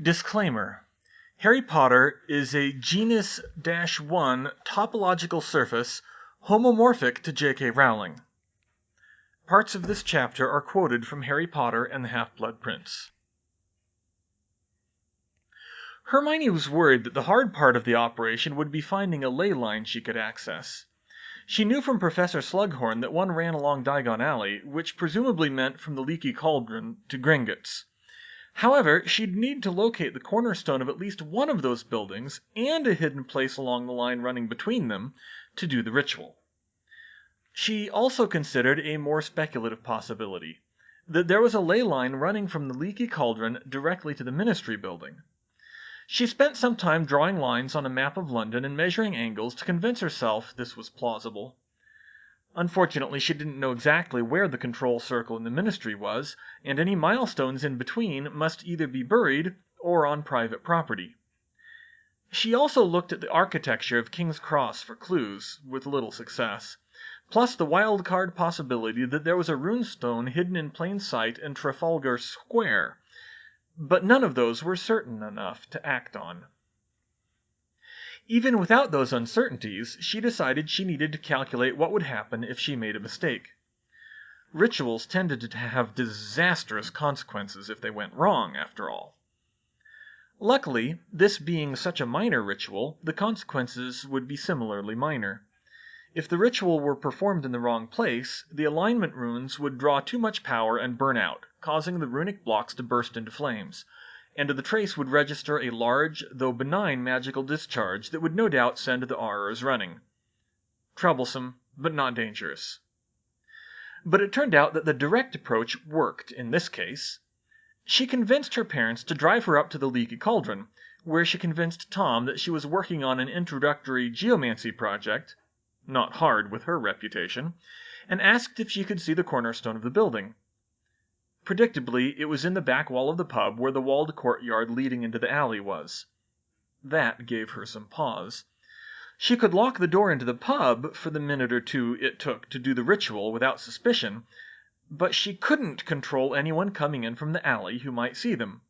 Disclaimer: Harry Potter is a genus-1 topological surface homomorphic to J.K. Rowling. Parts of this chapter are quoted from Harry Potter and the Half-Blood Prince. Hermione was worried that the hard part of the operation would be finding a ley line she could access. She knew from Professor Slughorn that one ran along Diagon Alley, which presumably meant from the Leaky Cauldron to Gringotts. However, she'd need to locate the cornerstone of at least one of those buildings and a hidden place along the line running between them to do the ritual. She also considered a more speculative possibility, that there was a ley line running from the Leaky Cauldron directly to the Ministry building. She spent some time drawing lines on a map of London and measuring angles to convince herself this was plausible. Unfortunately, she didn't know exactly where the control circle in the Ministry was, and any milestones in between must either be buried or on private property. She also looked at the architecture of King's Cross for clues, with little success, plus the wild-card possibility that there was a runestone hidden in plain sight in Trafalgar Square, but none of those were certain enough to act on. Even without those uncertainties, she decided she needed to calculate what would happen if she made a mistake. Rituals tended to have disastrous consequences if they went wrong, after all. Luckily, this being such a minor ritual, the consequences would be similarly minor. If the ritual were performed in the wrong place, the alignment runes would draw too much power and burn out, causing the runic blocks to burst into flames, and the trace would register a large, though benign magical discharge that would no doubt send the aurors running. Troublesome, but not dangerous. But it turned out that the direct approach worked in this case. She convinced her parents to drive her up to the Leaky Cauldron, where she convinced Tom that she was working on an introductory geomancy project, not hard with her reputation, and asked if she could see the cornerstone of the building. Predictably, it was in the back wall of the pub where the walled courtyard leading into the alley was. That gave her some pause. She could lock the door into the pub for the minute or two it took to do the ritual without suspicion, but she couldn't control anyone coming in from the alley who might see them.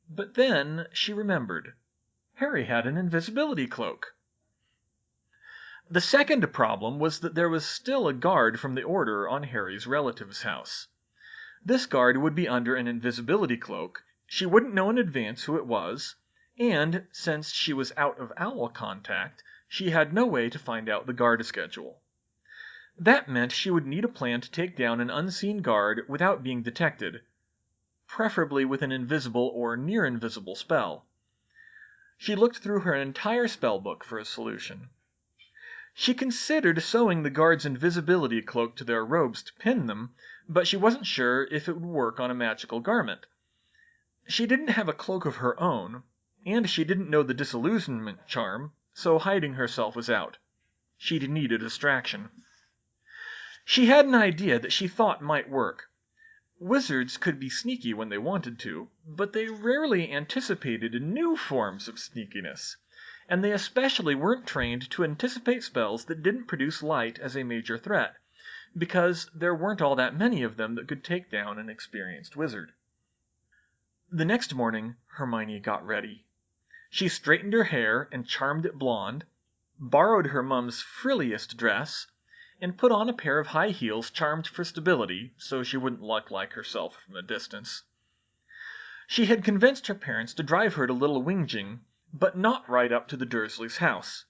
But then she remembered. Harry had an invisibility cloak. The second problem was that there was still a guard from the Order on Harry's relative's house. This guard would be under an invisibility cloak, she wouldn't know in advance who it was, and, since she was out of owl contact, she had no way to find out the guard schedule. That meant she would need a plan to take down an unseen guard without being detected, preferably with an invisible or near-invisible spell. She looked through her entire spellbook for a solution. She considered sewing the guard's invisibility cloak to their robes to pin them, but she wasn't sure if it would work on a magical garment. She didn't have a cloak of her own, and she didn't know the disillusionment charm, so hiding herself was out. She'd need a distraction. She had an idea that she thought might work. Wizards could be sneaky when they wanted to, but they rarely anticipated new forms of sneakiness. And they especially weren't trained to anticipate spells that didn't produce light as a major threat, because there weren't all that many of them that could take down an experienced wizard. The next morning, Hermione got ready. She straightened her hair and charmed it blonde, borrowed her mum's frilliest dress, and put on a pair of high heels charmed for stability, so she wouldn't look like herself from a distance. She had convinced her parents to drive her to Little Whinging, but not right up to the Dursleys' house.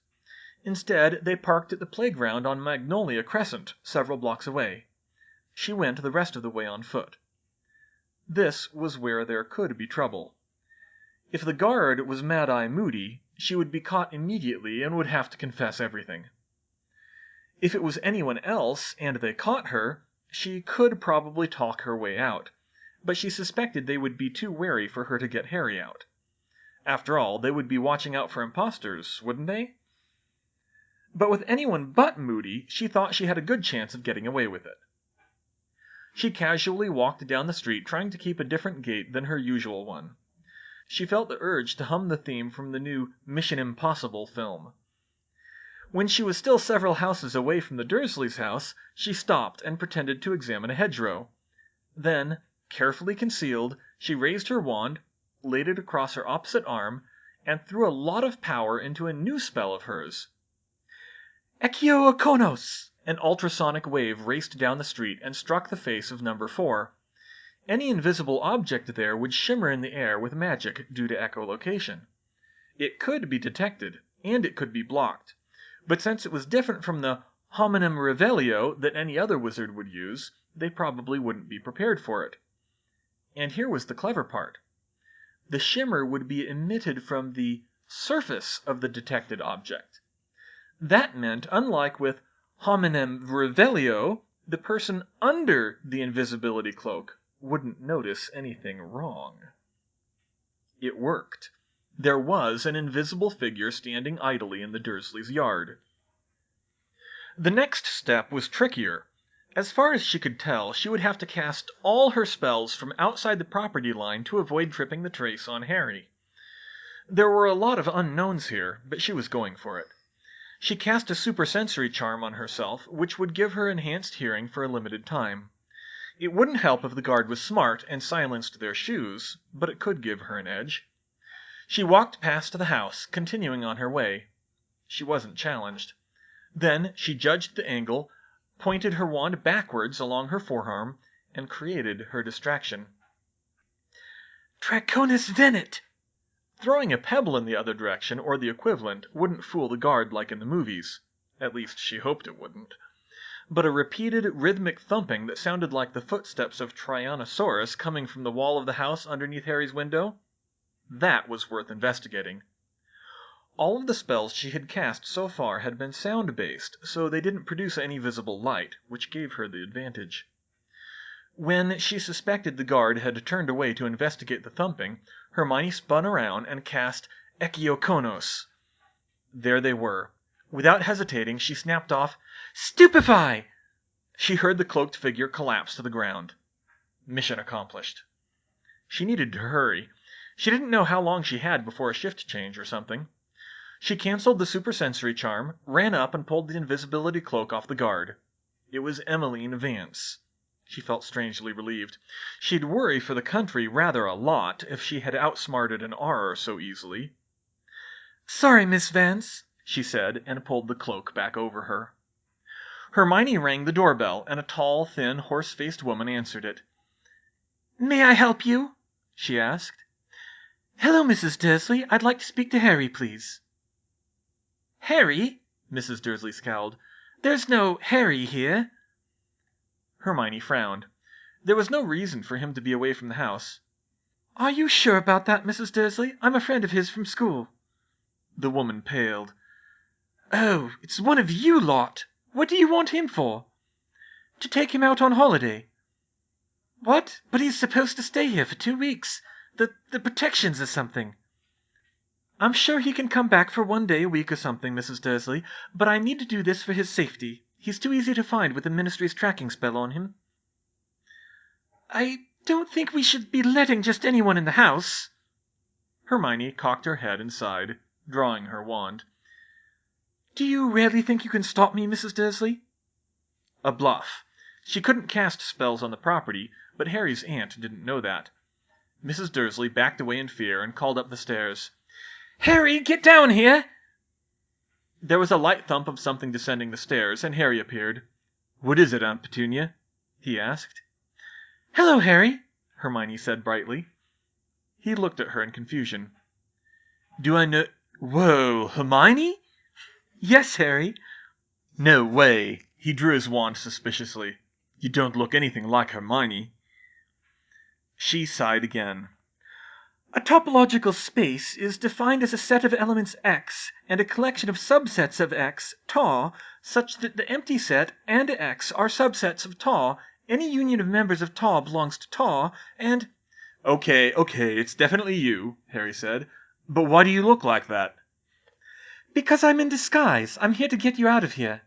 Instead, they parked at the playground on Magnolia Crescent, several blocks away. She went the rest of the way on foot. This was where there could be trouble. If the guard was Mad-Eye Moody, she would be caught immediately and would have to confess everything. If it was anyone else and they caught her, she could probably talk her way out, but she suspected they would be too wary for her to get Harry out. After all, they would be watching out for imposters, wouldn't they? But with anyone but Moody, she thought she had a good chance of getting away with it. She casually walked down the street, trying to keep a different gait than her usual one. She felt the urge to hum the theme from the new Mission Impossible film. When she was still several houses away from the Dursleys' house, she stopped and pretended to examine a hedgerow. Then, carefully concealed, she raised her wand, laid it across her opposite arm, and threw a lot of power into a new spell of hers. Ekio Okonos! An ultrasonic wave raced down the street and struck the face of number 4. Any invisible object there would shimmer in the air with magic due to echolocation. It could be detected, and it could be blocked. But since it was different from the hominem revelio that any other wizard would use, they probably wouldn't be prepared for it. And here was the clever part. The shimmer would be emitted from the surface of the detected object. That meant, unlike with hominem revelio, the person under the invisibility cloak wouldn't notice anything wrong. It worked. There was an invisible figure standing idly in the Dursleys' yard. The next step was trickier. As far as she could tell, she would have to cast all her spells from outside the property line to avoid tripping the trace on Harry. There were a lot of unknowns here, but she was going for it. She cast a supersensory charm on herself, which would give her enhanced hearing for a limited time. It wouldn't help if the guard was smart and silenced their shoes, but it could give her an edge. She walked past the house, continuing on her way. She wasn't challenged. Then she judged the angle, pointed her wand backwards along her forearm, and created her distraction. Draconis Venet! Throwing a pebble in the other direction, or the equivalent, wouldn't fool the guard like in the movies. At least she hoped it wouldn't. But a repeated rhythmic thumping that sounded like the footsteps of Tyrannosaurus coming from the wall of the house underneath Harry's window? That was worth investigating. All of the spells she had cast so far had been sound-based, so they didn't produce any visible light, which gave her the advantage. When she suspected the guard had turned away to investigate the thumping, Hermione spun around and cast Ekiokonos. There they were. Without hesitating, she snapped off, Stupefy! She heard the cloaked figure collapse to the ground. Mission accomplished. She needed to hurry. She didn't know how long she had before a shift change or something. She canceled the supersensory charm, ran up and pulled the invisibility cloak off the guard. It was Emmeline Vance. She felt strangely relieved. She'd worry for the country rather a lot if she had outsmarted an Auror so easily. Sorry, Miss Vance, she said, and pulled the cloak back over her. Hermione rang the doorbell, and a tall, thin, horse-faced woman answered it. May I help you? She asked. Hello, Mrs. Dursley. I'd like to speak to Harry, please. Harry? Mrs. Dursley scowled. There's no Harry here. Hermione frowned. There was no reason for him to be away from the house. Are you sure about that, Mrs. Dursley? I'm a friend of his from school. The woman paled. Oh, it's one of you lot. What do you want him for? To take him out on holiday. What? But he's supposed to stay here for 2 weeks. The protections or something. I'm sure he can come back for 1 day a week or something, Mrs. Dursley, but I need to do this for his safety. He's too easy to find with the Ministry's tracking spell on him. I don't think we should be letting just anyone in the house. Hermione cocked her head and sighed, drawing her wand. Do you really think you can stop me, Mrs. Dursley? A bluff. She couldn't cast spells on the property, but Harry's aunt didn't know that. Mrs. Dursley backed away in fear and called up the stairs. Harry, get down here! There was a light thump of something descending the stairs, and Harry appeared. What is it, Aunt Petunia? He asked. Hello, Harry, Hermione said brightly. He looked at her in confusion. Do I know... Whoa, Hermione? Yes, Harry. No way. He drew his wand suspiciously. You don't look anything like Hermione. She sighed again. A topological space is defined as a set of elements X and a collection of subsets of X, tau, such that the empty set and X are subsets of tau. Any union of members of tau belongs to tau, and... Okay, it's definitely you, Harry said. But why do you look like that? Because I'm in disguise. I'm here to get you out of here.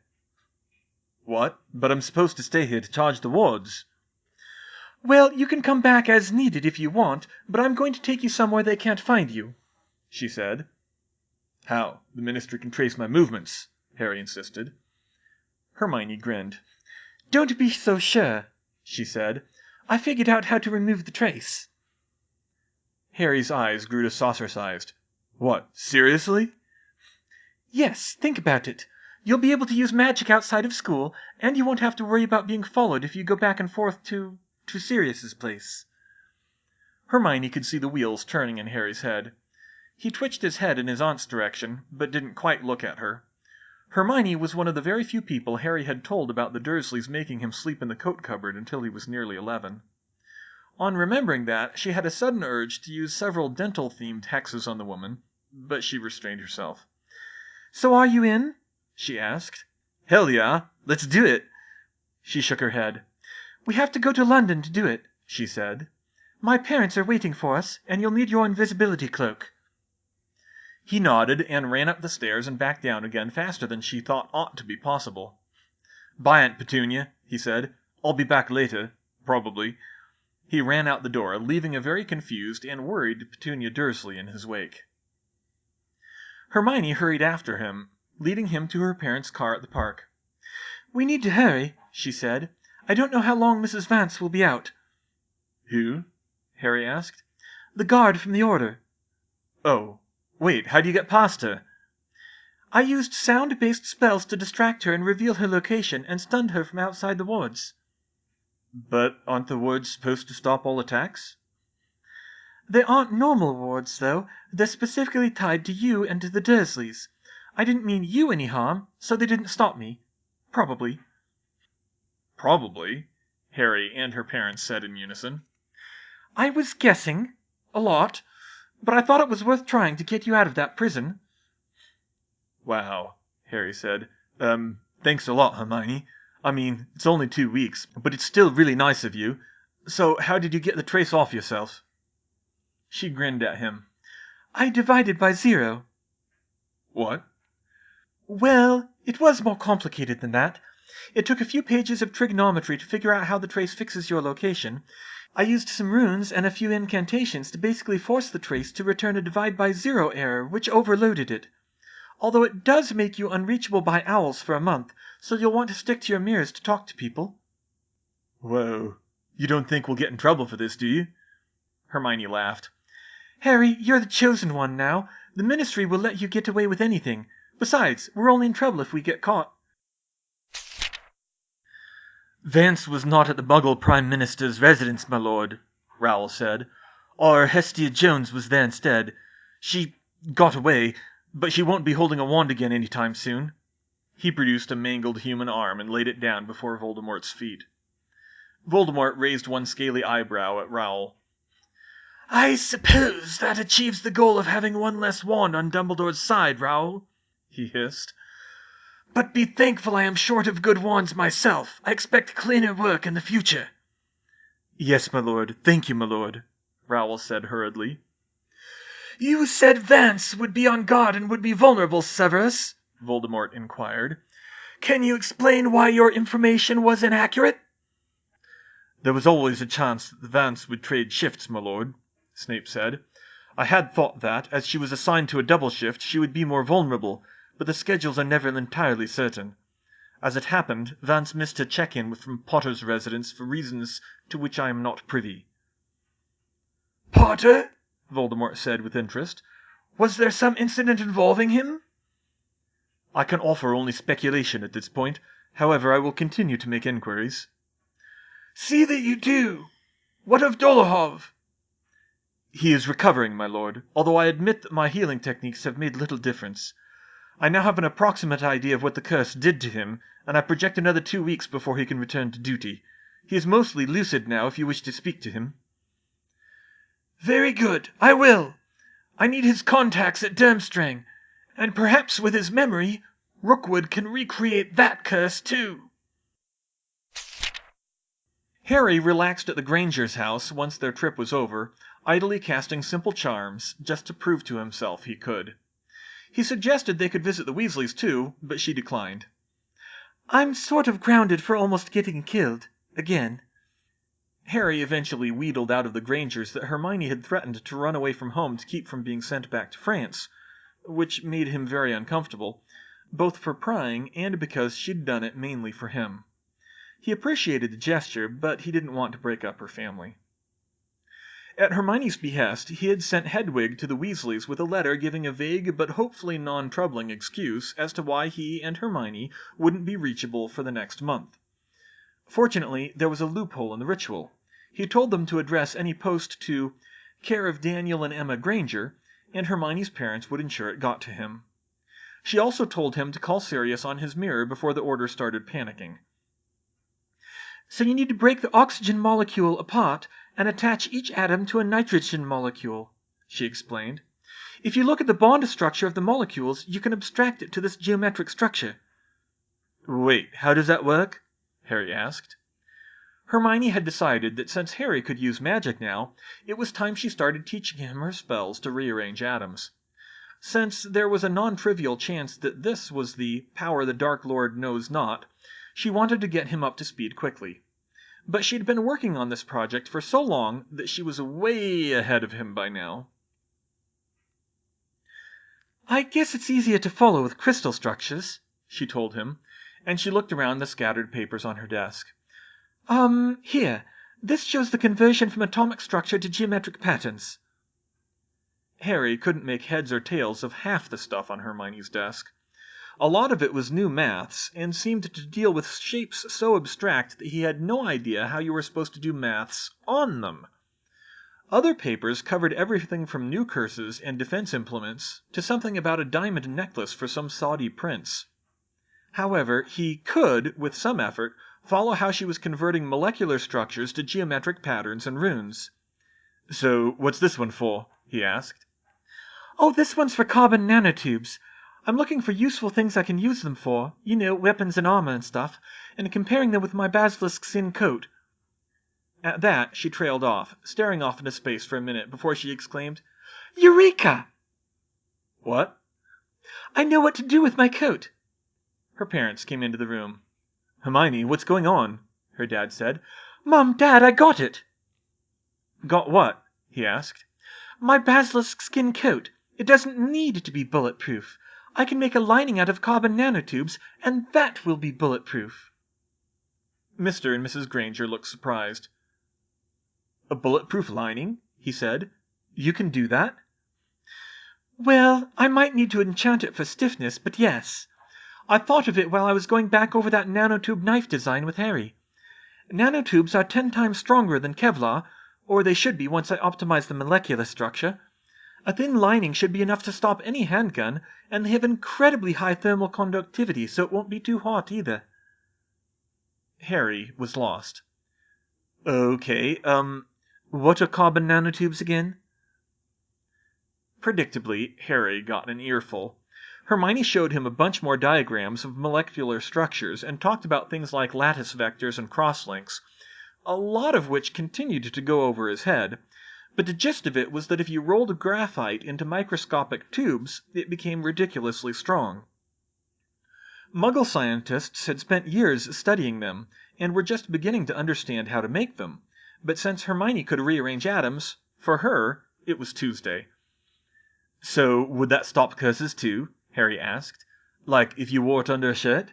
What? But I'm supposed to stay here to charge the wards. Well, you can come back as needed if you want, but I'm going to take you somewhere they can't find you, she said. How? The Ministry can trace my movements, Harry insisted. Hermione grinned. Don't be so sure, she said. I figured out how to remove the trace. Harry's eyes grew to saucer-sized. What, seriously? Yes, think about it. You'll be able to use magic outside of school, and you won't have to worry about being followed if you go back and forth to Sirius's place. Hermione could see the wheels turning in Harry's head. He twitched his head in his aunt's direction, but didn't quite look at her. Hermione was one of the very few people Harry had told about the Dursleys making him sleep in the coat cupboard until he was nearly 11. On remembering that, she had a sudden urge to use several dental-themed hexes on the woman, but she restrained herself. So are you in? She asked. Hell yeah, let's do it. She shook her head. We have to go to London to do it, she said. My parents are waiting for us, and you'll need your invisibility cloak. He nodded and ran up the stairs and back down again faster than she thought ought to be possible. Bye, Aunt Petunia, he said. I'll be back later, probably. He ran out the door, leaving a very confused and worried Petunia Dursley in his wake. Hermione hurried after him, leading him to her parents' car at the park. We need to hurry, she said. I don't know how long Mrs. Vance will be out. Who? Harry asked. The guard from the Order. Oh, wait, how do you get past her? I used sound-based spells to distract her and reveal her location, and stunned her from outside the wards. But aren't the wards supposed to stop all attacks? They aren't normal wards, though. They're specifically tied to you and to the Dursleys. I didn't mean you any harm, so they didn't stop me. Probably. Probably, Harry and her parents said in unison. I was guessing. A lot. But I thought it was worth trying to get you out of that prison. Wow, Harry said. Thanks a lot, Hermione. I mean, it's only 2 weeks, but it's still really nice of you. So, how did you get the trace off yourself? She grinned at him. I divided by 0. What? Well, it was more complicated than that. It took a few pages of trigonometry to figure out how the trace fixes your location. I used some runes and a few incantations to basically force the trace to return a divide by 0 error, which overloaded it. Although it does make you unreachable by owls for a month, so you'll want to stick to your mirrors to talk to people. Whoa. You don't think we'll get in trouble for this, do you? Hermione laughed. Harry, you're the chosen one now. The Ministry will let you get away with anything. Besides, we're only in trouble if we get caught. Vance was not at the Muggle Prime Minister's residence, my lord, Rowell said. Our Hestia Jones was there instead. She got away, but she won't be holding a wand again any time soon. He produced a mangled human arm and laid it down before Voldemort's feet. Voldemort raised one scaly eyebrow at Rowell. I suppose that achieves the goal of having one less wand on Dumbledore's side, Rowell, he hissed. But be thankful I am short of good wands myself. I expect cleaner work in the future. Yes, my lord. Thank you, my lord, Rowell said hurriedly. You said Vance would be on guard and would be vulnerable, Severus, Voldemort inquired. Can you explain why your information was inaccurate? There was always a chance that the Vance would trade shifts, my lord, Snape said. I had thought that, as she was assigned to a double shift, she would be more vulnerable, but the schedules are never entirely certain. As it happened, Vance missed her check-in from Potter's residence for reasons to which I am not privy. Potter? Voldemort said with interest. Was there some incident involving him? I can offer only speculation at this point. However, I will continue to make inquiries. See that you do. What of Dolohov? He is recovering, my lord, although I admit that my healing techniques have made little difference. I now have an approximate idea of what the curse did to him, and I project another 2 weeks before he can return to duty. He is mostly lucid now, if you wish to speak to him. Very good, I will. I need his contacts at Durmstrang, and perhaps with his memory, Rookwood can recreate that curse too. Harry relaxed at the Grangers' house once their trip was over, idly casting simple charms, just to prove to himself he could. He suggested they could visit the Weasleys too, but she declined. I'm sort of grounded for almost getting killed. Again. Harry eventually wheedled out of the Grangers that Hermione had threatened to run away from home to keep from being sent back to France, which made him very uncomfortable, both for prying and because she'd done it mainly for him. He appreciated the gesture, but he didn't want to break up her family. At Hermione's behest, he had sent Hedwig to the Weasleys with a letter giving a vague but hopefully non-troubling excuse as to why he and Hermione wouldn't be reachable for the next month. Fortunately, there was a loophole in the ritual. He told them to address any post to "Care of Daniel and Emma Granger," and Hermione's parents would ensure it got to him. She also told him to call Sirius on his mirror before the Order started panicking. So you need to break the oxygen molecule apart and attach each atom to a nitrogen molecule, she explained. If you look at the bond structure of the molecules, you can abstract it to this geometric structure. Wait, how does that work? Harry asked. Hermione had decided that since Harry could use magic now, it was time she started teaching him her spells to rearrange atoms. Since there was a non-trivial chance that this was the power the Dark Lord knows not, she wanted to get him up to speed quickly. But she'd been working on this project for so long that she was way ahead of him by now. I guess it's easier to follow with crystal structures, she told him, and she looked around the scattered papers on her desk. Here. This shows the conversion from atomic structure to geometric patterns. Harry couldn't make heads or tails of half the stuff on Hermione's desk. A lot of it was new maths, and seemed to deal with shapes so abstract that he had no idea how you were supposed to do maths on them. Other papers covered everything from new curses and defense implements to something about a diamond necklace for some Saudi prince. However, he could, with some effort, follow how she was converting molecular structures to geometric patterns and runes. "So, what's this one for?" he asked. Oh, this one's for carbon nanotubes. I'm looking for useful things I can use them for, you know, weapons and armor and stuff, and comparing them with my basilisk skin coat. At that, she trailed off, staring off into space for a minute before she exclaimed, Eureka! What? I know what to do with my coat. Her parents came into the room. Hermione, what's going on? Her dad said. Mom, Dad, I got it. Got what? He asked. My basilisk skin coat. It doesn't need to be bulletproof. I can make a lining out of carbon nanotubes, and that will be bulletproof. Mr. and Mrs. Granger looked surprised. A bulletproof lining? He said. You can do that? Well, I might need to enchant it for stiffness, but yes. I thought of it while I was going back over that nanotube knife design with Harry. Nanotubes are 10 times stronger than Kevlar, or they should be once I optimize the molecular structure. A thin lining should be enough to stop any handgun, and they have incredibly high thermal conductivity, so it won't be too hot either. Harry was lost. Okay, what are carbon nanotubes again? Predictably, Harry got an earful. Hermione showed him a bunch more diagrams of molecular structures and talked about things like lattice vectors and crosslinks, a lot of which continued to go over his head. But the gist of it was that if you rolled graphite into microscopic tubes, it became ridiculously strong. Muggle scientists had spent years studying them, and were just beginning to understand how to make them. But since Hermione could rearrange atoms, for her, it was Tuesday. So, would that stop curses too? Harry asked. Like if you wore it under a shirt?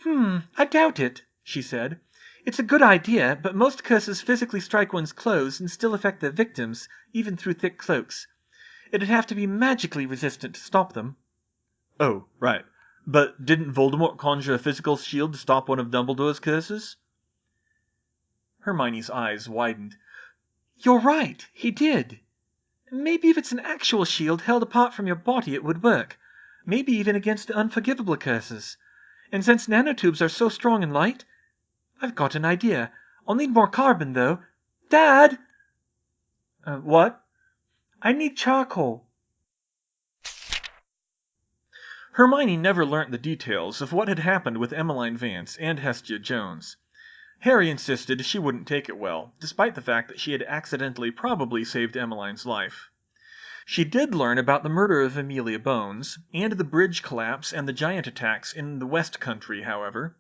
I doubt it, she said. It's a good idea, but most curses physically strike one's clothes and still affect their victims, even through thick cloaks. It'd have to be magically resistant to stop them. Oh, right. But didn't Voldemort conjure a physical shield to stop one of Dumbledore's curses? Hermione's eyes widened. You're right, he did. Maybe if it's an actual shield held apart from your body it would work. Maybe even against the unforgivable curses. And since nanotubes are so strong and light, I've got an idea. I'll need more carbon, though. Dad! What? I need charcoal. Hermione never learnt the details of what had happened with Emmeline Vance and Hestia Jones. Harry insisted she wouldn't take it well, despite the fact that she had accidentally probably saved Emmeline's life. She did learn about the murder of Amelia Bones, and the bridge collapse and the giant attacks in the West Country, however.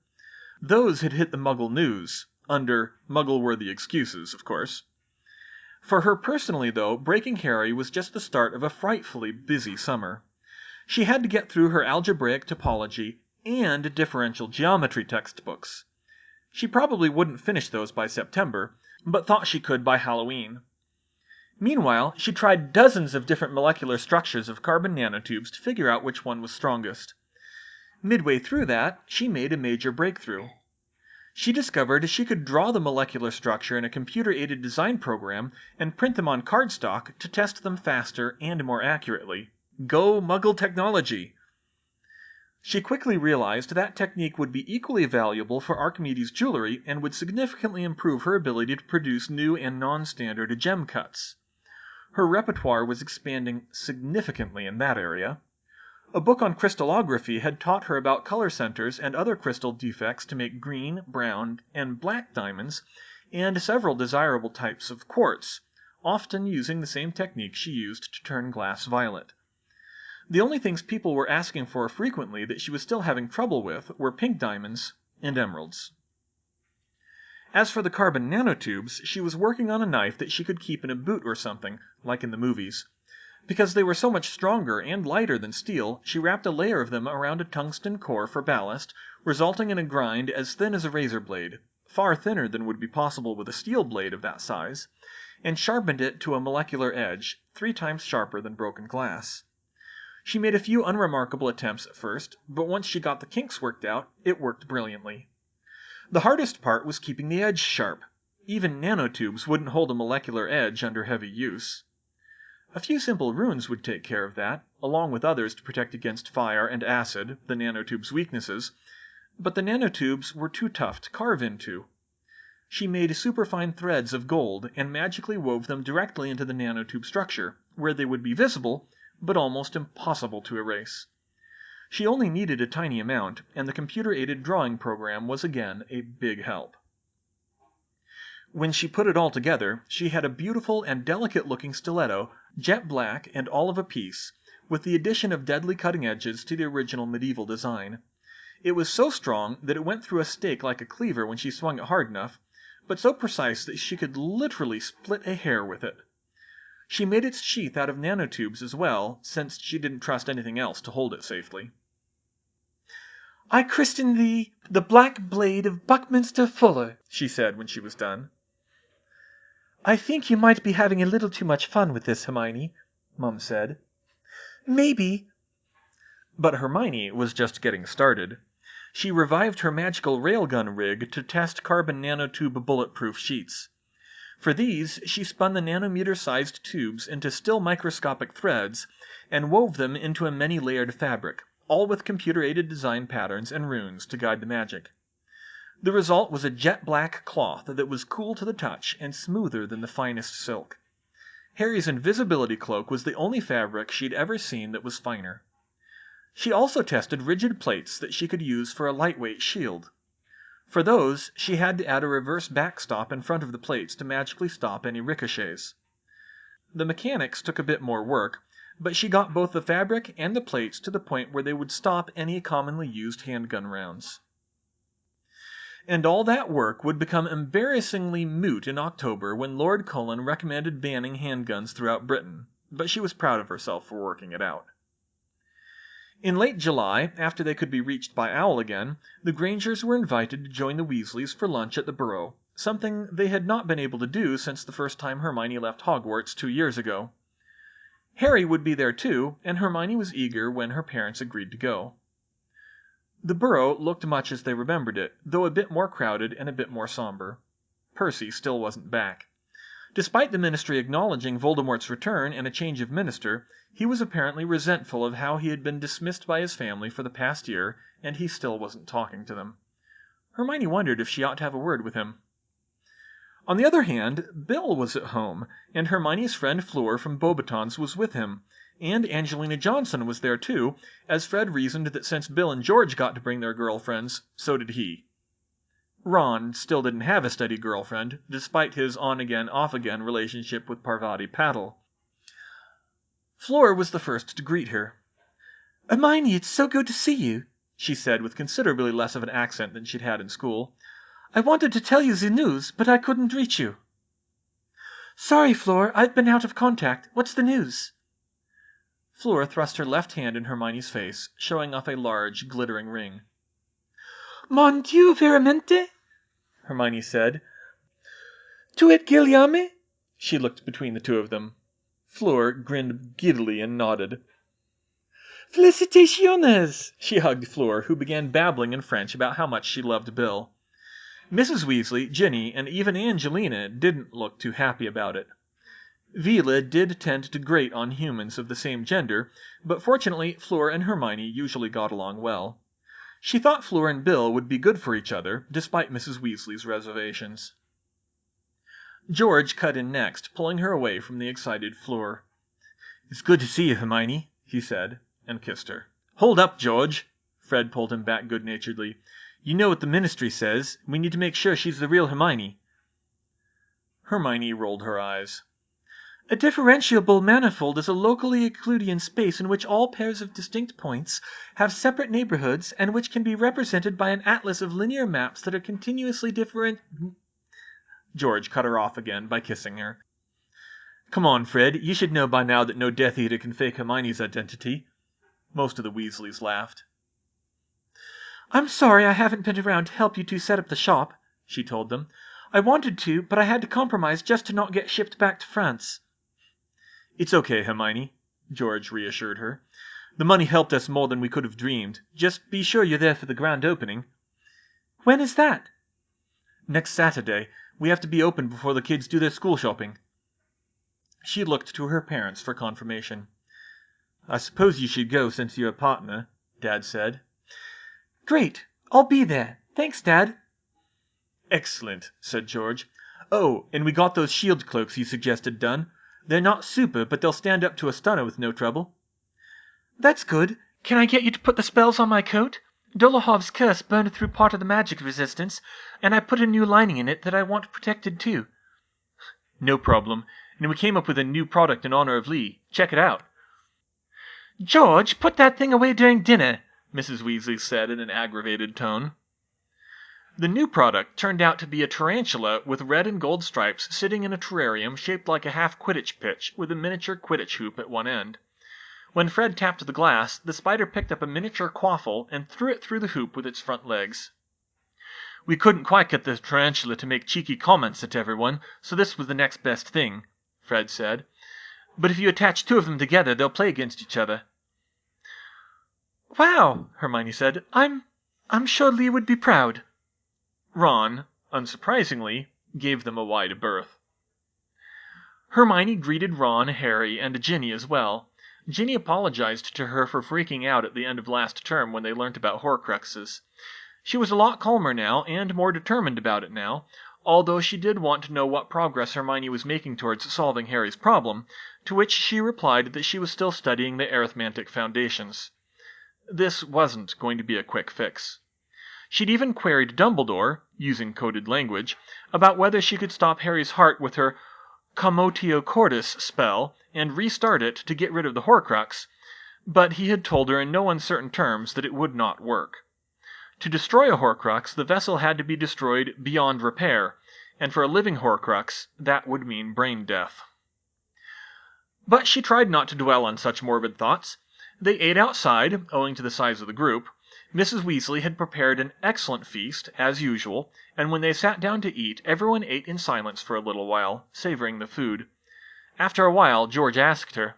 Those had hit the Muggle news, under Muggle-worthy excuses, of course. For her personally, though, breaking Harry was just the start of a frightfully busy summer. She had to get through her algebraic topology and differential geometry textbooks. She probably wouldn't finish those by September, but thought she could by Halloween. Meanwhile, she tried dozens of different molecular structures of carbon nanotubes to figure out which one was strongest. Midway through that, she made a major breakthrough. She discovered she could draw the molecular structure in a computer-aided design program and print them on cardstock to test them faster and more accurately. Go Muggle technology! She quickly realized that technique would be equally valuable for Archimedes' jewelry and would significantly improve her ability to produce new and non-standard gem cuts. Her repertoire was expanding significantly in that area. A book on crystallography had taught her about color centers and other crystal defects to make green, brown, and black diamonds, and several desirable types of quartz, often using the same technique she used to turn glass violet. The only things people were asking for frequently that she was still having trouble with were pink diamonds and emeralds. As for the carbon nanotubes, she was working on a knife that she could keep in a boot or something, like in the movies. Because they were so much stronger and lighter than steel, she wrapped a layer of them around a tungsten core for ballast, resulting in a grind as thin as a razor blade, far thinner than would be possible with a steel blade of that size, and sharpened it to a molecular edge, 3 times sharper than broken glass. She made a few unremarkable attempts at first, but once she got the kinks worked out, it worked brilliantly. The hardest part was keeping the edge sharp. Even nanotubes wouldn't hold a molecular edge under heavy use. A few simple runes would take care of that, along with others to protect against fire and acid, the nanotubes' weaknesses, but the nanotubes were too tough to carve into. She made superfine threads of gold and magically wove them directly into the nanotube structure, where they would be visible, but almost impossible to erase. She only needed a tiny amount, and the computer-aided drawing program was again a big help. When she put it all together, she had a beautiful and delicate-looking stiletto, jet black and all of a piece, with the addition of deadly cutting edges to the original medieval design. It was so strong that it went through a stake like a cleaver when she swung it hard enough, but so precise that she could literally split a hair with it. She made its sheath out of nanotubes as well, since she didn't trust anything else to hold it safely. "I christen thee the Black Blade of Buckminster Fuller," she said when she was done. "I think you might be having a little too much fun with this, Hermione," Mum said. "Maybe." But Hermione was just getting started. She revived her magical railgun rig to test carbon nanotube bulletproof sheets. For these, she spun the nanometer-sized tubes into still microscopic threads and wove them into a many-layered fabric, all with computer-aided design patterns and runes to guide the magic. The result was a jet-black cloth that was cool to the touch and smoother than the finest silk. Harry's invisibility cloak was the only fabric she'd ever seen that was finer. She also tested rigid plates that she could use for a lightweight shield. For those, she had to add a reverse backstop in front of the plates to magically stop any ricochets. The mechanics took a bit more work, but she got both the fabric and the plates to the point where they would stop any commonly used handgun rounds. And all that work would become embarrassingly moot in October when Lord Cullen recommended banning handguns throughout Britain, but she was proud of herself for working it out. In late July, after they could be reached by owl again, the Grangers were invited to join the Weasleys for lunch at the Burrow, something they had not been able to do since the first time Hermione left Hogwarts 2 years ago. Harry would be there too, and Hermione was eager when her parents agreed to go. The Burrow looked much as they remembered it, though a bit more crowded and a bit more somber. Percy still wasn't back. Despite the Ministry acknowledging Voldemort's return and a change of minister, he was apparently resentful of how he had been dismissed by his family for the past year, and he still wasn't talking to them. Hermione wondered if she ought to have a word with him. On the other hand, Bill was at home, and Hermione's friend Fleur from Beauxbatons was with him, and Angelina Johnson was there too, as Fred reasoned that since Bill and George got to bring their girlfriends, so did he. Ron still didn't have a steady girlfriend, despite his on-again, off-again relationship with Parvati Patil. Fleur was the first to greet her. "Hermione, it's so good to see you," she said with considerably less of an accent than she'd had in school. "I wanted to tell you the news, but I couldn't reach you." "Sorry, Fleur, I've been out of contact. What's the news?" Fleur thrust her left hand in Hermione's face, showing off a large, glittering ring. "Mon Dieu, veramente?" Hermione said. Tu et Guillaume? She looked between the two of them. Fleur grinned giddily and nodded. Felicitaciones! She hugged Fleur, who began babbling in French about how much she loved Bill. Mrs. Weasley, Ginny, and even Angelina didn't look too happy about it. Vila did tend to grate on humans of the same gender, but fortunately Fleur and Hermione usually got along well. She thought Fleur and Bill would be good for each other, despite Mrs. Weasley's reservations. George cut in next, pulling her away from the excited Fleur. "It's good to see you, Hermione," he said, and kissed her. "Hold up, George!" Fred pulled him back good-naturedly. "You know what the ministry says. We need to make sure she's the real Hermione." Hermione rolled her eyes. A differentiable manifold is a locally Euclidean space in which all pairs of distinct points have separate neighborhoods and which can be represented by an atlas of linear maps that are continuously different. George cut her off again by kissing her. "Come on, Fred. You should know by now that no Death Eater can fake Hermione's identity." Most of the Weasleys laughed. "I'm sorry I haven't been around to help you two set up the shop," she told them. "I wanted to, but I had to compromise just to not get shipped back to France." "It's okay, Hermione," George reassured her. "The money helped us more than we could have dreamed. Just be sure you're there for the grand opening." "When is that?" "Next Saturday. We have to be open before the kids do their school shopping." She looked to her parents for confirmation. "I suppose you should go since you're a partner," Dad said. "Great. I'll be there. Thanks, Dad." "Excellent," said George. "Oh, and we got those shield cloaks you suggested done. They're not super, but they'll stand up to a stunner with no trouble." "That's good. Can I get you to put the spells on my coat? Dolohov's curse burned through part of the magic resistance, and I put a new lining in it that I want protected too." "No problem. And we came up with a new product in honor of Lee. Check it out." "George, put that thing away during dinner," Mrs. Weasley said in an aggravated tone. The new product turned out to be a tarantula with red and gold stripes sitting in a terrarium shaped like a half Quidditch pitch with a miniature Quidditch hoop at one end. When Fred tapped the glass, the spider picked up a miniature quaffle and threw it through the hoop with its front legs. "We couldn't quite get the tarantula to make cheeky comments at everyone, so this was the next best thing," Fred said. "But if you attach two of them together, they'll play against each other." "Wow," Hermione said. I'm sure Lee would be proud." Ron, unsurprisingly, gave them a wide berth. Hermione greeted Ron, Harry, and Ginny as well. Ginny apologized to her for freaking out at the end of last term when they learnt about Horcruxes. She was a lot calmer now, and more determined about it now, although she did want to know what progress Hermione was making towards solving Harry's problem, to which she replied that she was still studying the arithmetic foundations. This wasn't going to be a quick fix. She'd even queried Dumbledore, using coded language, about whether she could stop Harry's heart with her Commotio Cordis spell and restart it to get rid of the Horcrux, but he had told her in no uncertain terms that it would not work. To destroy a Horcrux, the vessel had to be destroyed beyond repair, and for a living Horcrux, that would mean brain death. But she tried not to dwell on such morbid thoughts. They ate outside, owing to the size of the group. Mrs. Weasley had prepared an excellent feast, as usual, and when they sat down to eat, everyone ate in silence for a little while, savoring the food. After a while, George asked her,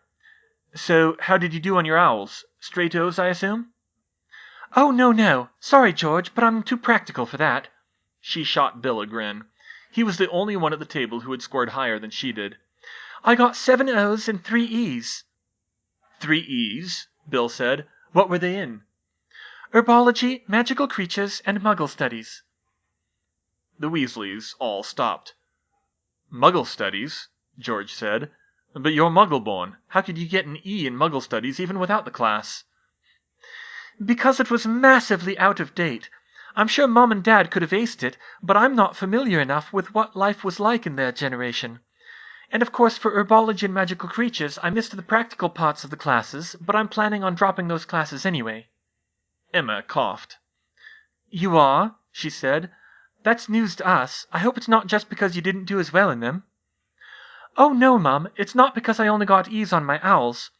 "So, how did you do on your owls? Straight O's, I assume?" "Oh, no. Sorry, George, but I'm too practical for that." She shot Bill a grin. He was the only one at the table who had scored higher than she did. "I got 7 O's and 3 E's." 3 E's? Bill said. "What were they in?" "Herbology, magical creatures, and Muggle studies." The Weasleys all stopped. "Muggle studies?" George said. "But you're Muggle-born. How could you get an E in Muggle studies even without the class?" "Because it was massively out of date. I'm sure Mom and Dad could have aced it, but I'm not familiar enough with what life was like in their generation. And of course for herbology and magical creatures, I missed the practical parts of the classes, but I'm planning on dropping those classes anyway." Emma coughed. "You are?" she said. "That's news to us. I hope it's not just because you didn't do as well in them." "Oh, no, Mum. It's not because I only got E's on my owls.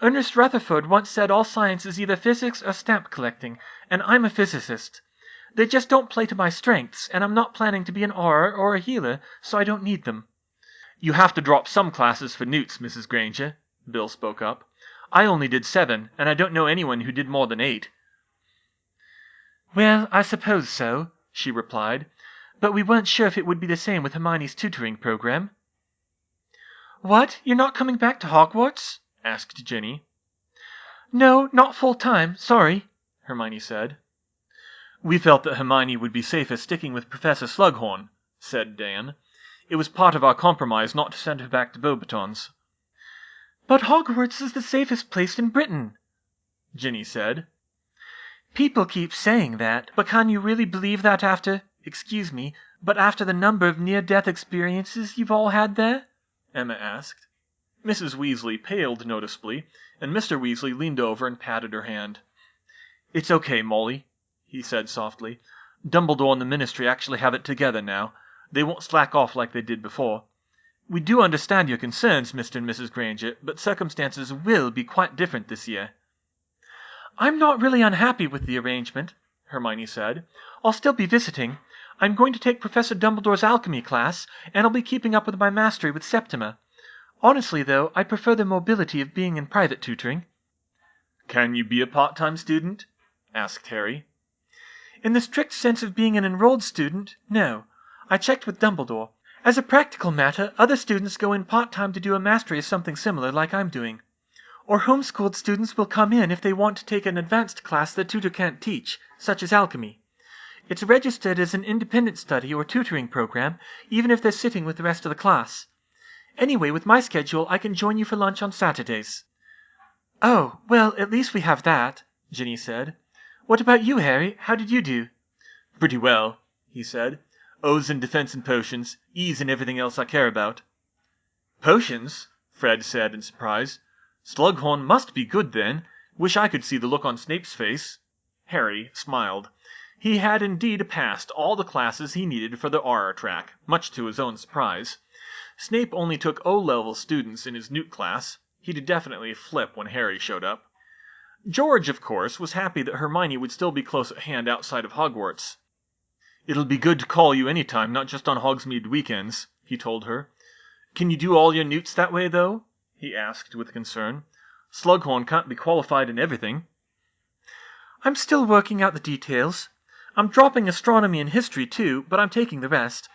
Ernest Rutherford once said all science is either physics or stamp collecting, and I'm a physicist. They just don't play to my strengths, and I'm not planning to be an auror or a healer, so I don't need them." "You have to drop some classes for newts, Mrs. Granger," Bill spoke up. "I only did 7, and I don't know anyone who did more than 8. "Well, I suppose so," she replied, "but we weren't sure if it would be the same with Hermione's tutoring program." "What? You're not coming back to Hogwarts?" asked Ginny. "No, not full time, sorry," Hermione said. "We felt that Hermione would be safer sticking with Professor Slughorn," said Dan. "It was part of our compromise not to send her back to Beauxbatons." "But Hogwarts is the safest place in Britain," Ginny said. "People keep saying that, but can you really believe that after the number of near-death experiences you've all had there?" Emma asked. Mrs. Weasley paled noticeably, and Mr. Weasley leaned over and patted her hand. "It's okay, Molly," he said softly. "Dumbledore and the Ministry actually have it together now. They won't slack off like they did before. We do understand your concerns, Mr. and Mrs. Granger, but circumstances will be quite different this year." "I'm not really unhappy with the arrangement," Hermione said. "I'll still be visiting. I'm going to take Professor Dumbledore's alchemy class, and I'll be keeping up with my mastery with Septima. Honestly, though, I prefer the mobility of being in private tutoring." "Can you be a part-time student?" asked Harry. "In the strict sense of being an enrolled student, no. I checked with Dumbledore. As a practical matter, other students go in part-time to do a mastery of something similar like I'm doing. Or homeschooled students will come in if they want to take an advanced class the tutor can't teach, such as alchemy. It's registered as an independent study or tutoring program, even if they're sitting with the rest of the class. Anyway, with my schedule, I can join you for lunch on Saturdays." "Oh, well, at least we have that," Ginny said. "What about you, Harry? How did you do?" "Pretty well," he said. "O's in defense and potions, E's in everything else I care about." "Potions?" Fred said in surprise. "Slughorn must be good, then. Wish I could see the look on Snape's face." Harry smiled. He had indeed passed all the classes he needed for the Auror track, much to his own surprise. Snape only took O-level students in his Newt class. He'd definitely flip when Harry showed up. George, of course, was happy that Hermione would still be close at hand outside of Hogwarts. "It'll be good to call you any time, not just on Hogsmeade weekends," he told her. "Can you do all your Newts that way, though?" he asked with concern. "Slughorn can't be qualified in everything." "I'm still working out the details. I'm dropping astronomy and history, too, but I'm taking the rest.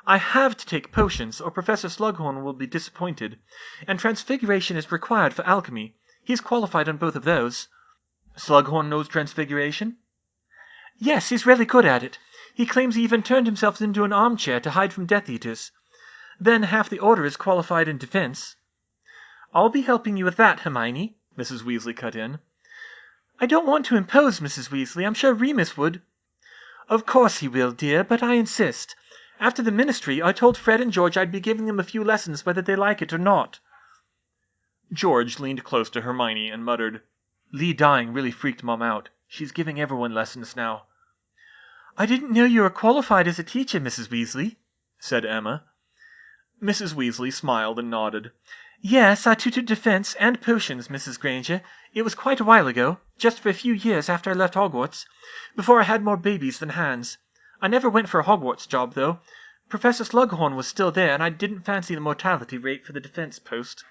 I have to take potions, or Professor Slughorn will be disappointed. And transfiguration is required for alchemy. He's qualified on both of those." "Slughorn knows transfiguration?" "Yes, he's really good at it. He claims he even turned himself into an armchair to hide from Death Eaters. Then half the Order is qualified in defense." "I'll be helping you with that, Hermione," Mrs. Weasley cut in. "I don't want to impose, Mrs. Weasley. I'm sure Remus would." "Of course he will, dear, but I insist. After the Ministry, I told Fred and George I'd be giving them a few lessons whether they like it or not." George leaned close to Hermione and muttered, "Lee dying really freaked Mom out. She's giving everyone lessons now." "I didn't know you were qualified as a teacher, Mrs. Weasley," said Emma. Mrs. Weasley smiled and nodded. "Yes, I tutored defense and potions, Mrs. Granger. It was quite a while ago, just for a few years after I left Hogwarts, before I had more babies than hands. I never went for a Hogwarts job, though. Professor Slughorn was still there, and I didn't fancy the mortality rate for the defense post."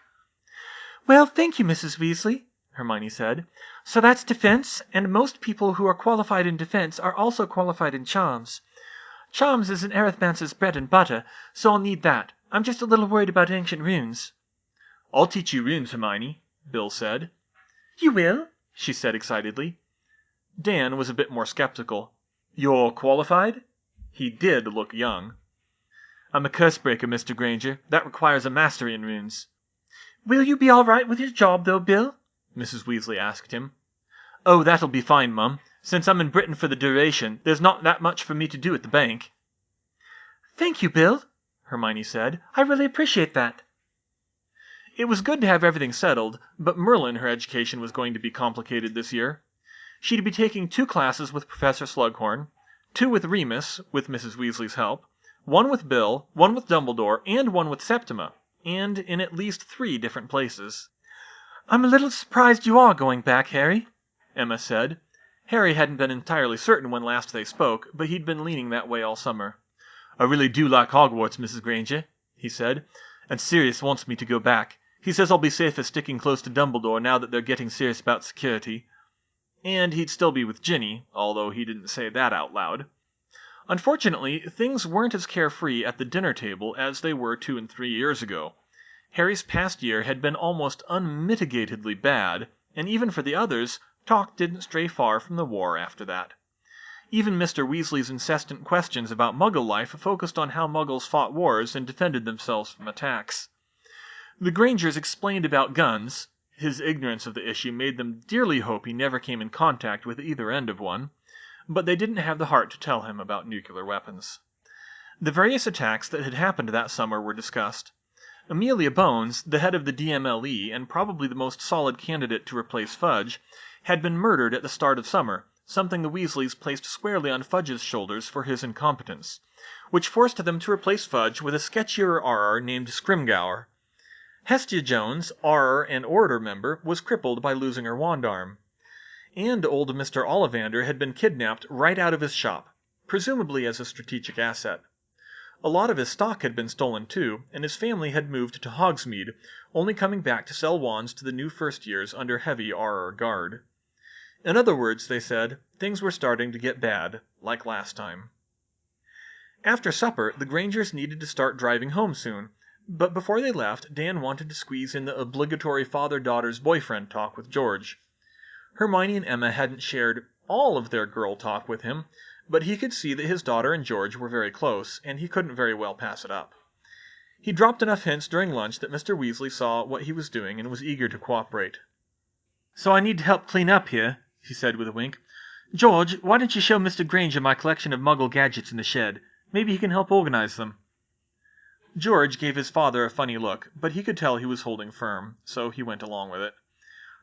"Well, thank you, Mrs. Weasley," Hermione said. "So that's defense, and most people who are qualified in defense are also qualified in charms. Charms is an arithmancer's bread and butter, so I'll need that. I'm just a little worried about ancient runes." "I'll teach you runes, Hermione," Bill said. "You will?" she said excitedly. Dan was a bit more skeptical. "You're qualified?" He did look young. "I'm a curse breaker, Mr. Granger. That requires a mastery in runes." "Will you be all right with your job, though, Bill?" Mrs. Weasley asked him. "Oh, that'll be fine, Mum. Since I'm in Britain for the duration, there's not that much for me to do at the bank." "Thank you, Bill," Hermione said. "I really appreciate that." It was good to have everything settled, but Merlin, her education was going to be complicated this year. She'd be taking 2 classes with Professor Slughorn, 2 with Remus, with Mrs. Weasley's help, 1 with Bill, 1 with Dumbledore, and 1 with Septima, and in at least 3 different places. "I'm a little surprised you are going back, Harry," Emma said. Harry hadn't been entirely certain when last they spoke, but he'd been leaning that way all summer. "I really do like Hogwarts, Mrs. Granger," he said, "and Sirius wants me to go back. He says I'll be safer sticking close to Dumbledore now that they're getting serious about security." And he'd still be with Ginny, although he didn't say that out loud. Unfortunately, things weren't as carefree at the dinner table as they were 2 and 3 years ago. Harry's past year had been almost unmitigatedly bad, and even for the others, talk didn't stray far from the war after that. Even Mr. Weasley's incessant questions about Muggle life focused on how Muggles fought wars and defended themselves from attacks. The Grangers explained about guns. His ignorance of the issue made them dearly hope he never came in contact with either end of one, but they didn't have the heart to tell him about nuclear weapons. The various attacks that had happened that summer were discussed. Amelia Bones, the head of the DMLE and probably the most solid candidate to replace Fudge, had been murdered at the start of summer, something the Weasleys placed squarely on Fudge's shoulders for his incompetence, which forced them to replace Fudge with a sketchier RR named Scrimgeour. Hestia Jones, RR and Orator member, was crippled by losing her wand arm. And old Mr. Ollivander had been kidnapped right out of his shop, presumably as a strategic asset. A lot of his stock had been stolen too, and his family had moved to Hogsmeade, only coming back to sell wands to the new first years under heavy RR guard. In other words, they said, things were starting to get bad, like last time. After supper, the Grangers needed to start driving home soon, but before they left, Dan wanted to squeeze in the obligatory father-daughter's boyfriend talk with George. Hermione and Emma hadn't shared all of their girl talk with him, but he could see that his daughter and George were very close, and he couldn't very well pass it up. He dropped enough hints during lunch that Mr. Weasley saw what he was doing and was eager to cooperate. "So I need to help clean up here," he said with a wink. "George, why don't you show Mr. Granger my collection of Muggle gadgets in the shed? Maybe he can help organize them." George gave his father a funny look, but he could tell he was holding firm, so he went along with it.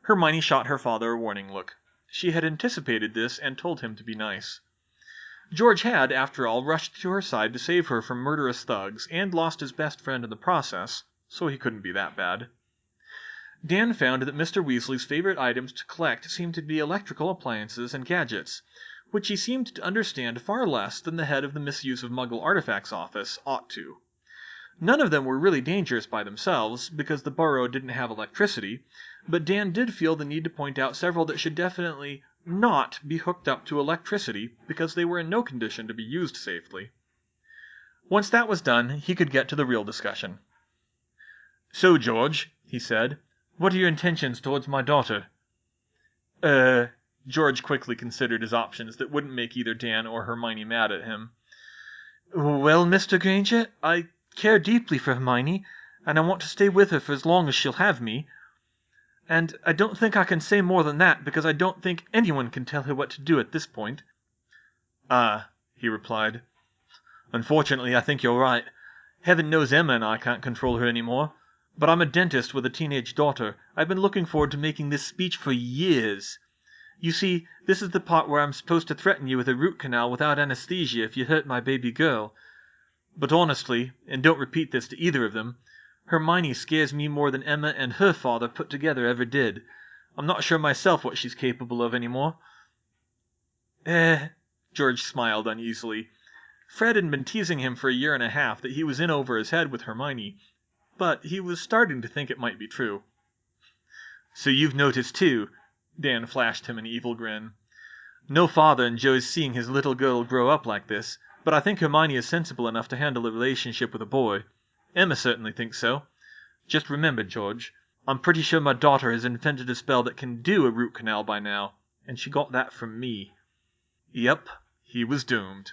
Hermione shot her father a warning look. She had anticipated this and told him to be nice. George had, after all, rushed to her side to save her from murderous thugs and lost his best friend in the process, so he couldn't be that bad. Dan found that Mr. Weasley's favorite items to collect seemed to be electrical appliances and gadgets, which he seemed to understand far less than the head of the Misuse of Muggle Artifacts office ought to. None of them were really dangerous by themselves, because the burrow didn't have electricity, but Dan did feel the need to point out several that should definitely not be hooked up to electricity, because they were in no condition to be used safely. Once that was done, he could get to the real discussion. "So, George," he said, "what are your intentions towards my daughter?" George quickly considered his options that wouldn't make either Dan or Hermione mad at him. "Well, Mr. Granger, I care deeply for Hermione, and I want to stay with her for as long as she'll have me. And I don't think I can say more than that, because I don't think anyone can tell her what to do at this point." "Ah," he replied. "Unfortunately, I think you're right. Heaven knows Emma and I can't control her anymore. But I'm a dentist with a teenage daughter. I've been looking forward to making this speech for years. You see, this is the part where I'm supposed to threaten you with a root canal without anesthesia if you hurt my baby girl. But honestly, and don't repeat this to either of them, Hermione scares me more than Emma and her father put together ever did. I'm not sure myself what she's capable of anymore." George smiled uneasily. Fred had been teasing him for a year and a half that he was in over his head with Hermione, but he was starting to think it might be true. "So you've noticed too," Dan flashed him an evil grin. "No father enjoys seeing his little girl grow up like this, but I think Hermione is sensible enough to handle a relationship with a boy. Emma certainly thinks so. Just remember, George, I'm pretty sure my daughter has invented a spell that can do a root canal by now, and she got that from me." Yep, he was doomed.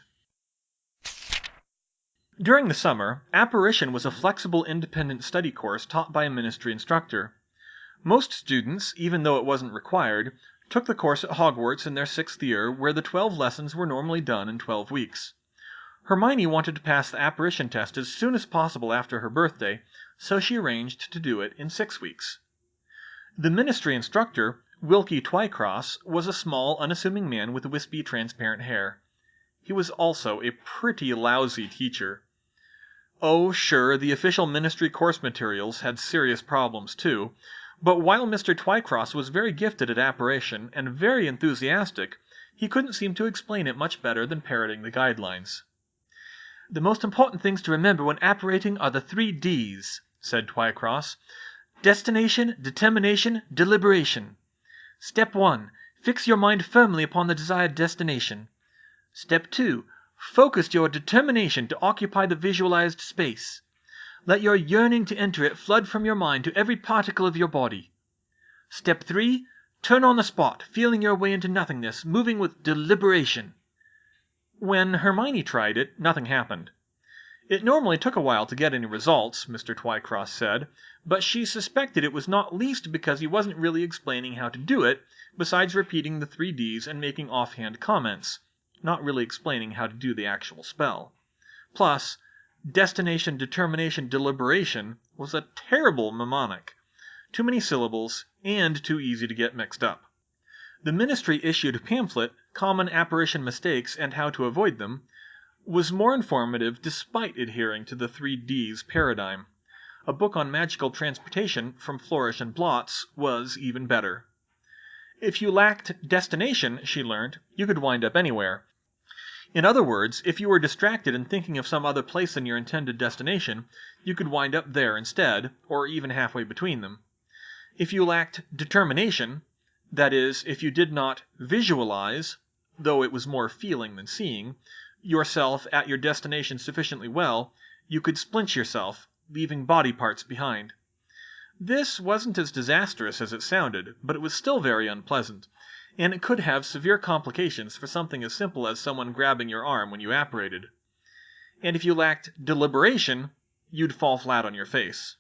During the summer, Apparition was a flexible independent study course taught by a ministry instructor. Most students, even though it wasn't required, took the course at Hogwarts in their 6th year, where the 12 lessons were normally done in 12 weeks. Hermione wanted to pass the apparition test as soon as possible after her birthday, so she arranged to do it in 6 weeks. The ministry instructor, Wilkie Twycross, was a small, unassuming man with wispy, transparent hair. He was also a pretty lousy teacher. Oh, sure, the official ministry course materials had serious problems too, but while Mr. Twycross was very gifted at apparition and very enthusiastic, He couldn't seem to explain it much better than parroting the guidelines. "The most important things to remember when apparating are the 3 Ds," said Twycross. "Destination, determination, deliberation. Step 1. Fix your mind firmly upon the desired destination. Step 2. Focus your determination to occupy the visualized space. Let your yearning to enter it flood from your mind to every particle of your body. Step 3. Turn on the spot, feeling your way into nothingness, moving with deliberation." When Hermione tried it, nothing happened. It normally took a while to get any results, Mr. Twycross said, but she suspected it was not least because he wasn't really explaining how to do it, besides repeating the 3 Ds and making offhand comments, not really explaining how to do the actual spell. Plus, destination, determination, deliberation was a terrible mnemonic. Too many syllables, and too easy to get mixed up. The Ministry issued a pamphlet, Common Apparition Mistakes and How to Avoid Them, was more informative despite adhering to the 3 Ds paradigm. A book on magical transportation from Flourish and Blots was even better. If you lacked destination, she learned, you could wind up anywhere. In other words, if you were distracted and thinking of some other place than your intended destination, you could wind up there instead, or even halfway between them. If you lacked determination, that is, if you did not visualize, though it was more feeling than seeing, yourself at your destination sufficiently well, you could splint yourself, leaving body parts behind. This wasn't as disastrous as it sounded, but it was still very unpleasant, and it could have severe complications for something as simple as someone grabbing your arm when you apparated. And if you lacked deliberation, you'd fall flat on your face.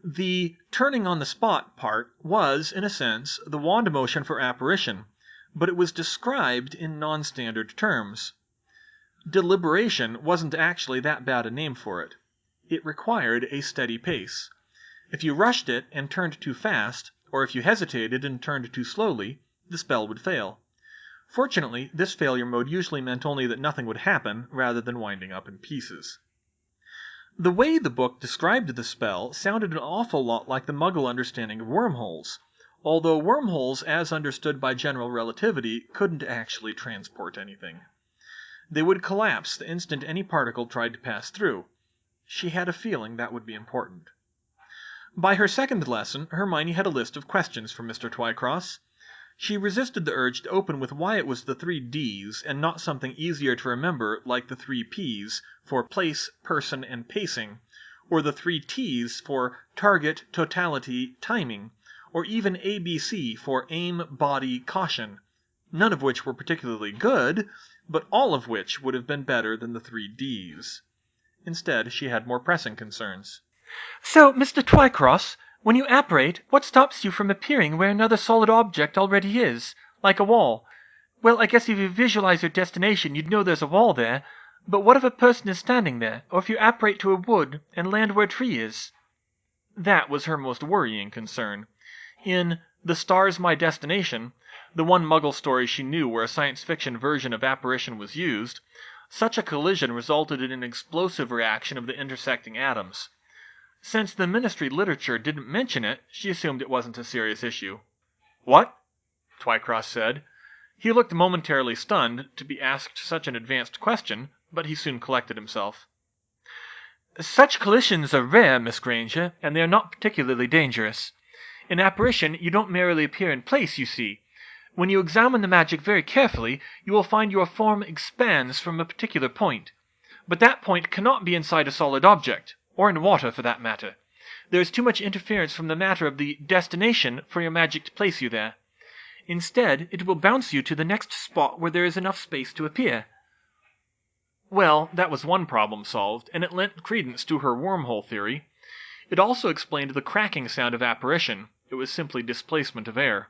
The turning on the spot part was, in a sense, the wand motion for apparition, but it was described in non-standard terms. Deliberation wasn't actually that bad a name for it. It required a steady pace. If you rushed it and turned too fast, or if you hesitated and turned too slowly, the spell would fail. Fortunately, this failure mode usually meant only that nothing would happen, rather than winding up in pieces. The way the book described the spell sounded an awful lot like the Muggle understanding of wormholes, although wormholes as understood by general relativity couldn't actually transport anything. They would collapse the instant any particle tried to pass through. She had a feeling that would be important. By her second lesson, Hermione had a list of questions for Mr. Twycross. She resisted the urge to open with why it was the 3 Ds and not something easier to remember like the 3 Ps for place, person, and pacing, or the 3 Ts for target, totality, timing, or even ABC for aim, body, caution, none of which were particularly good, but all of which would have been better than the 3 Ds. Instead, she had more pressing concerns. "So, Mr. Twycross, when you apparate, what stops you from appearing where another solid object already is, like a wall? Well, I guess if you visualize your destination, you'd know there's a wall there, but what if a person is standing there, or if you apparate to a wood and land where a tree is?" That was her most worrying concern. In The Star's My Destination, the one Muggle story she knew where a science fiction version of apparition was used, such a collision resulted in an explosive reaction of the intersecting atoms. Since the Ministry literature didn't mention it, she assumed it wasn't a serious issue. "What?" Twycross said. He looked momentarily stunned to be asked such an advanced question, but he soon collected himself. "Such collisions are rare, Miss Granger, and they are not particularly dangerous. In apparition, you don't merely appear in place, you see. When you examine the magic very carefully, you will find your form expands from a particular point. But that point cannot be inside a solid object, or in water for that matter. There is too much interference from the matter of the destination for your magic to place you there. Instead, it will bounce you to the next spot where there is enough space to appear." Well, that was one problem solved, and it lent credence to her wormhole theory. It also explained the cracking sound of apparition. It was simply displacement of air.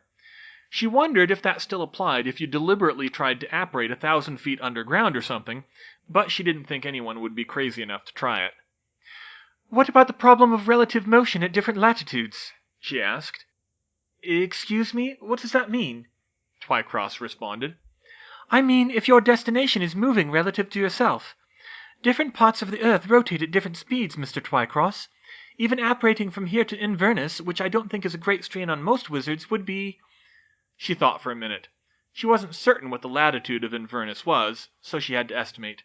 She wondered if that still applied if you deliberately tried to apparate 1,000 feet underground or something, but she didn't think anyone would be crazy enough to try it. "What about the problem of relative motion at different latitudes?" she asked. "Excuse me, what does that mean?" Twycross responded. "I mean if your destination is moving relative to yourself. Different parts of the Earth rotate at different speeds, Mr. Twycross. Even apparating from here to Inverness, which I don't think is a great strain on most wizards, would be—" She thought for a minute. She wasn't certain what the latitude of Inverness was, so she had to estimate.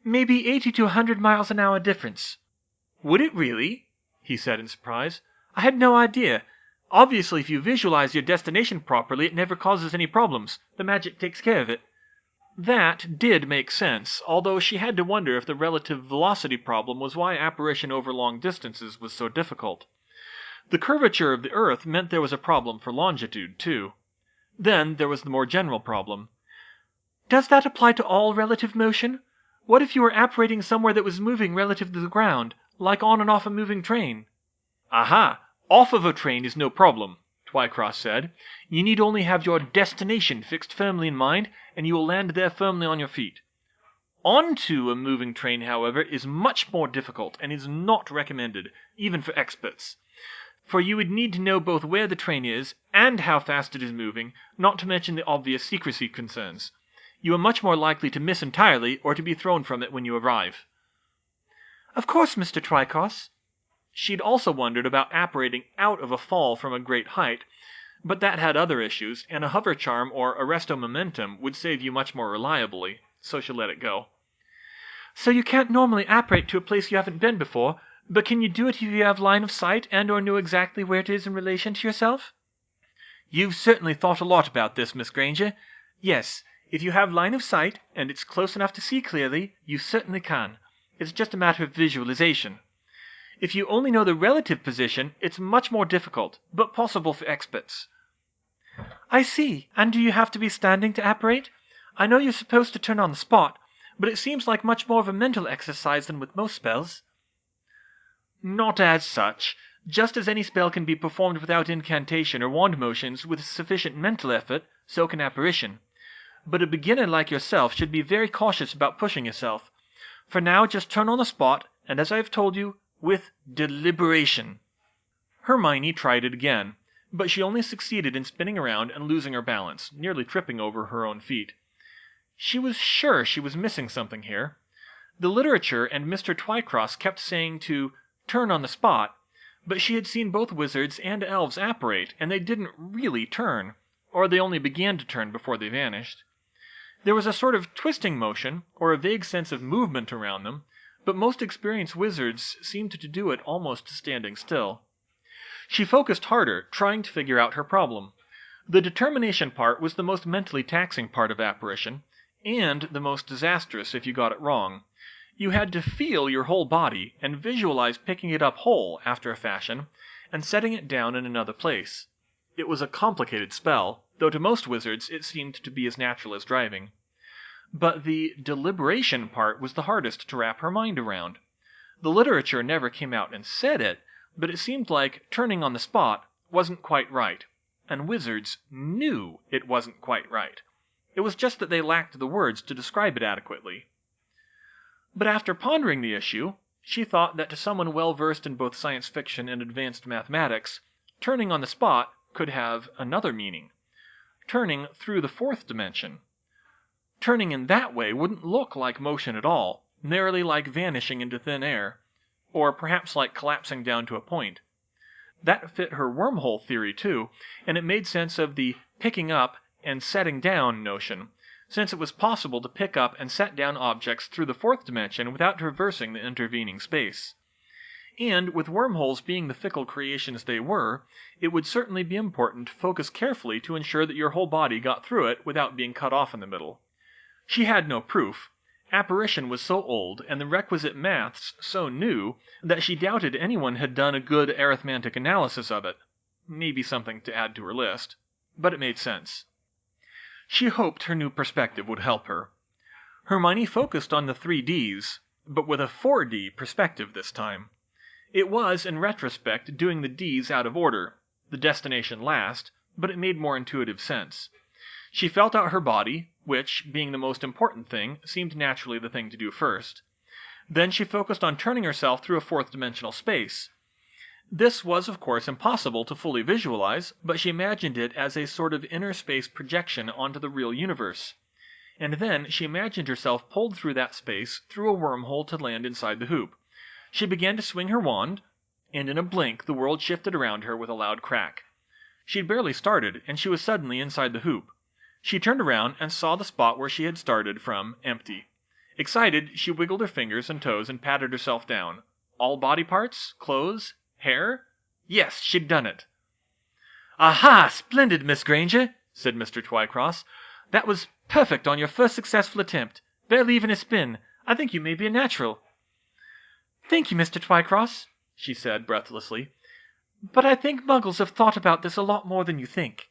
Maybe 80 to 100 miles an hour difference. Would it really? He said in surprise. I had no idea. Obviously, if you visualize your destination properly, it never causes any problems. The magic takes care of it. That did make sense, although she had to wonder if the relative velocity problem was why apparition over long distances was so difficult. The curvature of the Earth meant there was a problem for longitude, too. Then there was the more general problem. Does that apply to all relative motion? What if you were apparating somewhere that was moving relative to the ground, like on and off a moving train? Aha! Off of a train is no problem, Twycross said. You need only have your destination fixed firmly in mind, and you will land there firmly on your feet. Onto a moving train, however, is much more difficult and is not recommended, even for experts. For you would need to know both where the train is and how fast it is moving, not to mention the obvious secrecy concerns. You are much more likely to miss entirely or to be thrown from it when you arrive. Of course, Mr. Twycross. She'd also wondered about apparating out of a fall from a great height, but that had other issues, and a hover charm or arresto momentum would save you much more reliably, so she let it go. So you can't normally apparate to a place you haven't been before, but can you do it if you have line of sight and or know exactly where it is in relation to yourself? You've certainly thought a lot about this, Miss Granger. Yes, if you have line of sight, and it's close enough to see clearly, you certainly can. It's just a matter of visualization. If you only know the relative position, it's much more difficult, but possible for experts. I see. And do you have to be standing to apparate? I know you're supposed to turn on the spot, but it seems like much more of a mental exercise than with most spells. Not as such. Just as any spell can be performed without incantation or wand motions with sufficient mental effort, so can apparition. But a beginner like yourself should be very cautious about pushing yourself. For now, just turn on the spot, and as I have told you, with deliberation. Hermione tried it again, but she only succeeded in spinning around and losing her balance, nearly tripping over her own feet. She was sure she was missing something here. The literature and Mr. Twycross kept saying to turn on the spot, but she had seen both wizards and elves apparate, and they didn't really turn, or they only began to turn before they vanished. There was a sort of twisting motion, or a vague sense of movement around them, but most experienced wizards seemed to do it almost standing still. She focused harder, trying to figure out her problem. The determination part was the most mentally taxing part of apparition, and the most disastrous if you got it wrong. You had to feel your whole body, and visualize picking it up whole, after a fashion, and setting it down in another place. It was a complicated spell, though to most wizards it seemed to be as natural as driving. But the deliberation part was the hardest to wrap her mind around. The literature never came out and said it, but it seemed like turning on the spot wasn't quite right, and wizards knew it wasn't quite right. It was just that they lacked the words to describe it adequately. But after pondering the issue, she thought that to someone well versed in both science fiction and advanced mathematics, turning on the spot could have another meaning. Turning through the fourth dimension. Turning in that way wouldn't look like motion at all, merely like vanishing into thin air, or perhaps like collapsing down to a point. That fit her wormhole theory too, and it made sense of the picking up and setting down notion, since it was possible to pick up and set down objects through the fourth dimension without traversing the intervening space. And with wormholes being the fickle creations they were, it would certainly be important to focus carefully to ensure that your whole body got through it without being cut off in the middle. She had no proof. Apparition was so old, and the requisite maths so new, that she doubted anyone had done a good arithmetic analysis of it. Maybe something to add to her list. But it made sense. She hoped her new perspective would help her. Hermione focused on the 3Ds, but with a 4D perspective this time. It was, in retrospect, doing the Ds out of order, the destination last, but it made more intuitive sense. She felt out her body, which, being the most important thing, seemed naturally the thing to do first. Then she focused on turning herself through a fourth-dimensional space. This was, of course, impossible to fully visualize, but she imagined it as a sort of inner space projection onto the real universe. And then she imagined herself pulled through that space through a wormhole to land inside the hoop. She began to swing her wand, and in a blink the world shifted around her with a loud crack. She'd barely started, and she was suddenly inside the hoop. She turned around and saw the spot where she had started from empty. Excited, she wiggled her fingers and toes and patted herself down. All body parts? Clothes? Hair? Yes, she'd done it. "Aha! Splendid, Miss Granger," said Mr. Twycross. "That was perfect on your first successful attempt. Barely even a spin. I think you may be a natural." "Thank you, Mr. Twycross," she said breathlessly. "But I think Muggles have thought about this a lot more than you think.